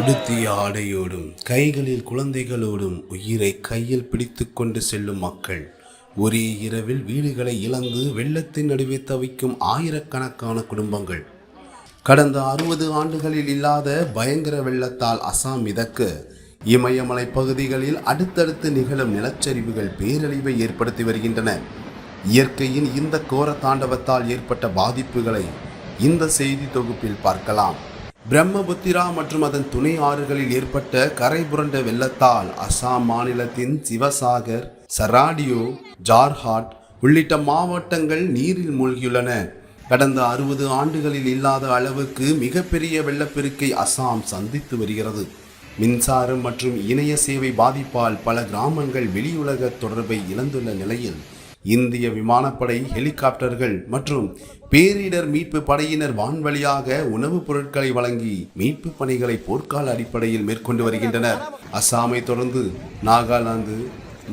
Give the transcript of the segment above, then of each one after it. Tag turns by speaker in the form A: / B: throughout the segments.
A: உடுத்திய ஆடையோடும் கைகளில் குழந்தைகளோடும் உயிரை கையில் பிடித்து கொண்டு செல்லும் மக்கள். ஒரே இரவில் வீடுகளை இழந்து வெள்ளத்தின் நடுவே தவிக்கும் ஆயிரக்கணக்கான குடும்பங்கள். கடந்த 60 ஆண்டுகளில் இல்லாத பயங்கர வெள்ளத்தால் அசாம் மிதக்க இமயமலை பகுதிகளில் அடுத்தடுத்து நிகழும் நிலச்சரிவுகள் பேரழிவை ஏற்படுத்தி வருகின்றன. இயற்கையின் இந்த கோர தாண்டவத்தால் ஏற்பட்ட பாதிப்புகளை இந்த செய்தி தொகுப்பில் பார்க்கலாம். பிரம்மபுத்திரா மற்றும் அதன் துணை ஆறுகளில் ஏற்பட்ட கரை புரண்ட வெள்ளத்தால் அசாம் மாநிலத்தின் சிவசாகர், சராடியோ, ஜார்ஹாட் உள்ளிட்ட மாவட்டங்கள் நீரில் மூழ்கியுள்ளன. கடந்த 60 ஆண்டுகளில் இல்லாத அளவுக்கு மிகப்பெரிய வெள்ளப்பெருக்கை அசாம் சந்தித்து வருகிறது. மின்சாரம் மற்றும் இணைய சேவை பாதிப்பால் பல கிராமங்கள் வெளியுலக தொடர்பை இழந்துள்ள நிலையில் இந்திய விமானப்படை, ஹெலிகாப்டர்கள் மற்றும் பேரிடர் மீட்பு படையினர் வான்வழியாக உணவுப் பொருட்களை வழங்கி மீட்பு பணிகளை போர்க்கால அடிப்படையில் மேற்கொண்டு வருகின்றனர். அசாமை தொடர்ந்து நாகாலாந்து,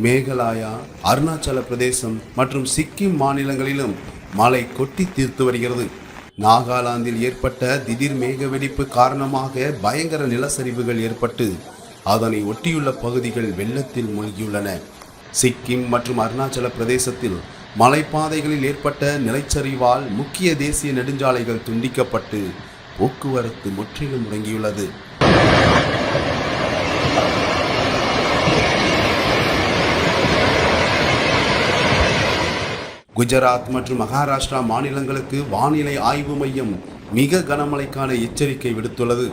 A: மேகாலயா, அருணாச்சல பிரதேசம் மற்றும் சிக்கிம் மாநிலங்களிலும் மழை கொட்டி தீர்த்து வருகிறது. நாகாலாந்தில் ஏற்பட்ட திடீர் மேக வெடிப்பு காரணமாக பயங்கர நிலச்சரிவுகள் ஏற்பட்டு அதனை ஒட்டியுள்ள பகுதிகள் வெள்ளத்தில் மூழ்கியுள்ளன. சிக்கிம் மற்றும் அருணாச்சல பிரதேசத்தில் மலைப்பாதைகளில் ஏற்பட்ட நிலச்சரிவால் முக்கிய தேசிய நெடுஞ்சாலைகள் துண்டிக்கப்பட்டு போக்குவரத்து முற்றிலும் முடங்கியுள்ளது. குஜராத் மற்றும் மகாராஷ்டிரா மாநிலங்களுக்கு வானிலை ஆய்வு மையம் மிக கனமழைக்கான எச்சரிக்கை விடுத்துள்ளது.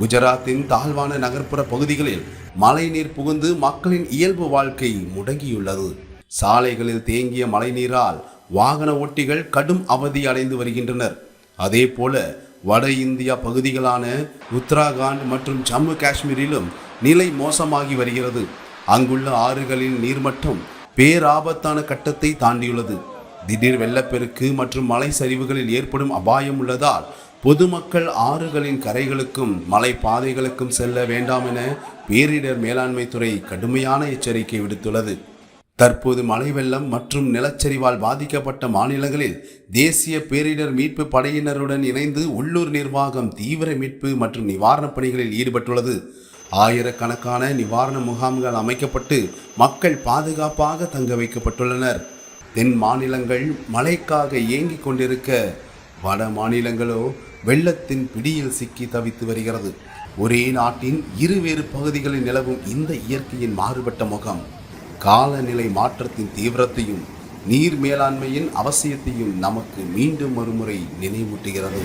A: குஜராத்தின் தாழ்வான நகர்ப்புற பகுதிகளில் மழைநீர் புகுந்து மக்களின் இயல்பு வாழ்க்கை முடங்கியுள்ளது. சாலைகளில் தேங்கிய மழைநீரால் வாகன ஓட்டிகள் கடும் அவதி அடைந்து வருகின்றனர். அதே போல வட இந்தியா பகுதிகளான உத்தராகண்ட் மற்றும் ஜம்மு காஷ்மீரிலும் நிலை மோசமாகி வருகிறது. அங்குள்ள ஆறுகளின் நீர்மட்டம் பேராபத்தான கட்டத்தை தாண்டியுள்ளது. திடீர் வெள்ளப்பெருக்கு மற்றும் மலை சரிவுகளில் ஏற்படும் அபாயம் உள்ளதால் பொதுமக்கள் ஆறுகளின் கரைகளுக்கும் மலை பாதைகளுக்கும் செல்ல வேண்டாம் என பேரிடர் மேலாண்மை துறை கடுமையான எச்சரிக்கை விடுத்துள்ளது. தற்போது மழை வெள்ளம் மற்றும் நிலச்சரிவால் பாதிக்கப்பட்ட மாநிலங்களில் தேசிய பேரிடர் மீட்பு படையினருடன் இணைந்து உள்ளூர் நிர்வாகம் தீவிர மீட்பு மற்றும் நிவாரணப் பணிகளில் ஈடுபட்டுள்ளது. ஆயிரக்கணக்கான நிவாரண முகாம்கள் அமைக்கப்பட்டு மக்கள் பாதுகாப்பாக தங்க வைக்கப்பட்டுள்ளனர். தென் மாநிலங்கள் மழைக்காக ஏங்கிக் கொண்டிருக்க, வட மாநிலங்களோ வெள்ளத்தின் பிடியில் சிக்கி தவித்து வருகிறது. ஒரே நாட்டின் இருவேறு பகுதிகளில் நிலவும் இந்த இயற்கையின் மாறுபட்ட முகம் காலநிலை மாற்றத்தின் தீவிரத்தையும் நீர் மேலாண்மையின் அவசியத்தையும் நமக்கு மீண்டும் ஒருமுறை நினைவூட்டுகிறது.